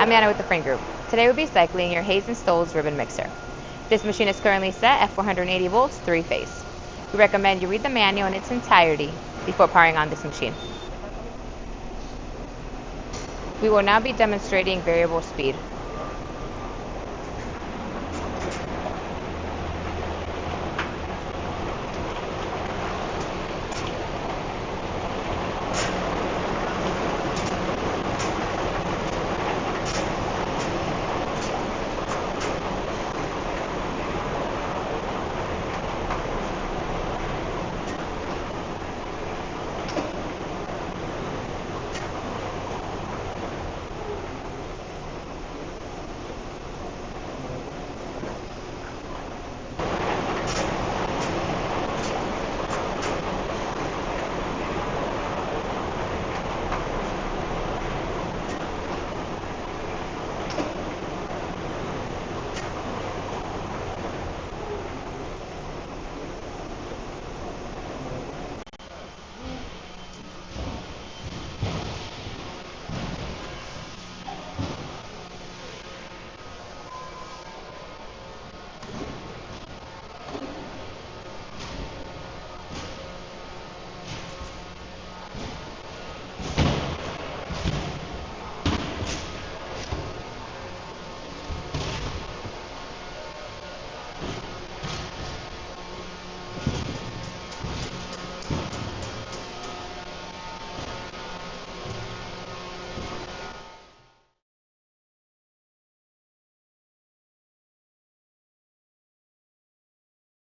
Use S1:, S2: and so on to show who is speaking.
S1: I'm Anna with the Frain Group. Today we'll be cycling your Hayes Stolz ribbon mixer. This machine is currently set at 480 volts, 3-phase. We recommend you read the manual in its entirety before powering on this machine. We will now be demonstrating variable speed.